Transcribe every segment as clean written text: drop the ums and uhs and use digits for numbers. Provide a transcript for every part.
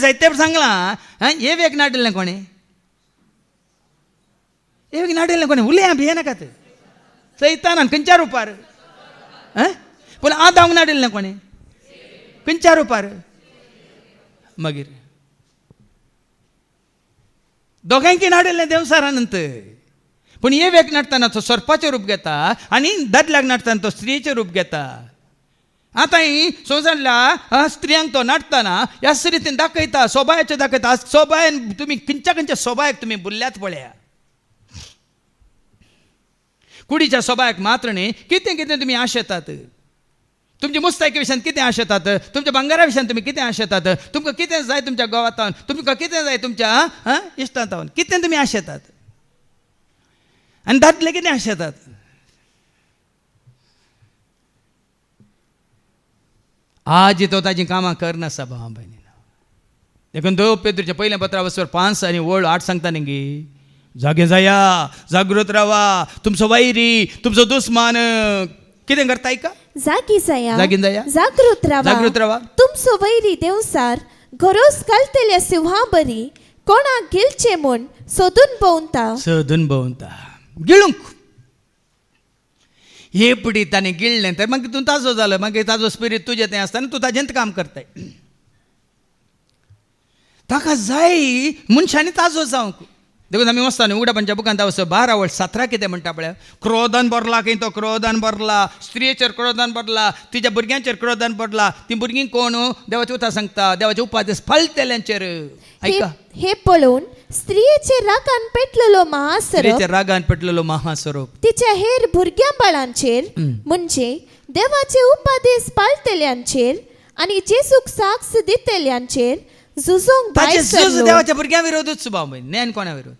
जायते सांगला हे वेग नाडिल्लें कोणी हे वेग नाडिल्लें कोणी उलया भिये नाका ते सैतानान खंयच्या रुपार पूण आदांक नाडिल्लें कोणी खंयच्या रुपार मागीर दोगांयकी नाडिल्लें देवसारानंत पूण हे वेग नाटतना तो सर्पाचें रूप घेता आनी दादल्याक नाटतना तो स्त्रीचें रूप घेता आतां ही संवसारल्या स्त्रियांक तो नाटतना ह्या रितीन दाखयता सोबायाचें दाखयता सोबायन तुमी खंयच्या सोबायक तुमी बुरल्यात पळया कुडीच्या सोबायक मात्र न्ही कितें कितें तुमी आशेतात तुमच्या मुस्तायके विशयान कितें आशेतात तुमच्या भांगारा विशयान तुमी कितें आशेतात तुमकां कितें जाय तुमच्या गांवांतान तुमकां कितें जाय तुमच्या इश्टांतावन कितें तुमी आशेतात आनी दादले कितें आशेतात आज तो ताजी कामां करनासा भावा भयणीनो देखून दो पेद्रूच्या पयल्या पत्रा वचोर 5 आनी वळ 8 सांगता न्ही जागे जाया जागृत रावा तुमचो वैरी तुमचो दुस्मान कितें करताय का जागी जाया जागीन जाया जागृत जागृत रावा तुमचो वैरी देवसार घरोस घालतल्या सिंहा बरी कोणाक गिलचे म्हूण सोदून भोंवता गिळूंक हे पुडी ताणें गिळ्ळें तर मागीर तूं ताजो जालो मागीर ताजो स्पिरीट तुजें तें आसता आनी तूं ताजेंत काम करताय ताका जाय मनशांनी ताजो जावंक देखून आमी वचता न्ही उगडापांच्या बुकांत वचो 12:17 कितें म्हणटा पळय क्रोधान भरला खंय तो क्रोधान भरला स्त्रियेचेर क्रोधान भरला तिच्या भुरग्यांचेर क्रोधान भरला ती भुरगीं कोण देवाची उतर सांगता देवाचे उपादेश फलतेल्यांचेर ऐका हे पळोवन स्त्रियेचेर रागान पेटलेलो महास्वरूप तिच्या हेर भुरग्यां बाळांचेर म्हणजे देवाचे उपादेश पाळतेल्यांचेर आनी जेसूक साक्ष दितेल्यांचेर झुजोंक भायर सरलो देवाच्या भुरग्यां विरोधूच भाव न्यान कोणा विरोध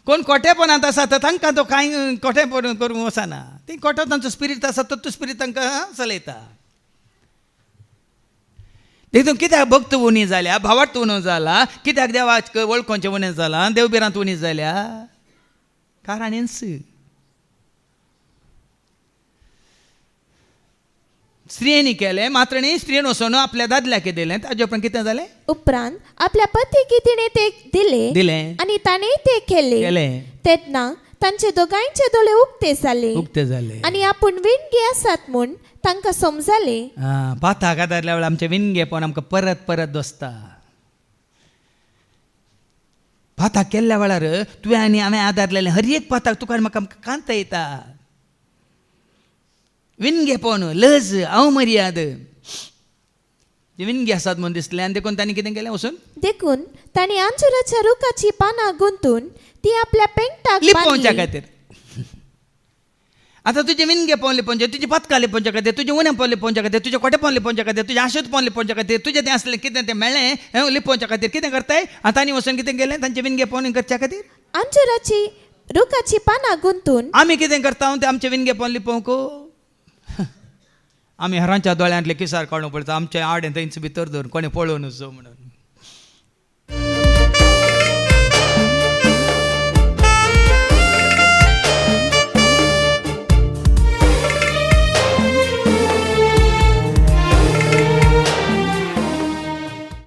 कोण खोटेपणांत आसा तर तांकां तो कांय खोटेपण करूंक वचना ती खोटो तांचो स्पिरीट आसा तो स्पिरीट तांकां चलयता देखून कित्याक भक्त उणी जाल्या भावार्थ उणो जाला कित्याक देवाक वळखोवचें उणें जालां देवबिरांत उणी जाल्या कारण हेंच स्त्रियेनी केलें मात्र न्ही स्त्रियेन वचोन आपल्या दादल्याक दिलें ताजे उपरांत कितें जालें उपरांत आपल्या पतीक तिणें ते दिलें आनी ताणेंय ते केलें तेन्ना तांचे दोगांयचे दोळे उक्ते जाले आनी आपूण विणगे आसात म्हूण तांकां समजलें पाथाक आदारल्या वेळार आमचें विणगेपण आमकां परत परत दोसता पाथाक केल्ल्या वेळार तुवें आनी हांवें आदारलेलें हर एक पाथाक तुका म्हाका कांत येता विणगेपण लज अवमर्याद विणगे आसात म्हूण दिसलें आनी देखून तांणी कितें केलें वचून देखून तांणी अंजुराच्या रुखाची पानां गुंतून ती आपल्या पेंगटाक लिपोवच्या खातीर आतां तुजें विणगेपण लिपोवचें तुजी पथकां लिपोवच्या खातीर तुजें उणेंपण लिपोवच्या खातीर तुजें खोटेपण लिपोवच्या खातीर तुजें आशेतपण लिपोवच्या खातीर तुजें तें आसलें कितें तें मेळ्ळें लिपोवच्या खातीर कितें करताय आतां तांणी वचून कितें केलें तांचें विणगेपण करच्या खातीर अंजुराची रुखाची पानां गुंतून आमी कितें करता तें आमचें विणगेपण लिपोवंक आमी हेरांच्या दोळ्यांतले किसार काडूंक पडटा आमचें आडें थंयच भितर धरून कोणें पळोवन वचो म्हणून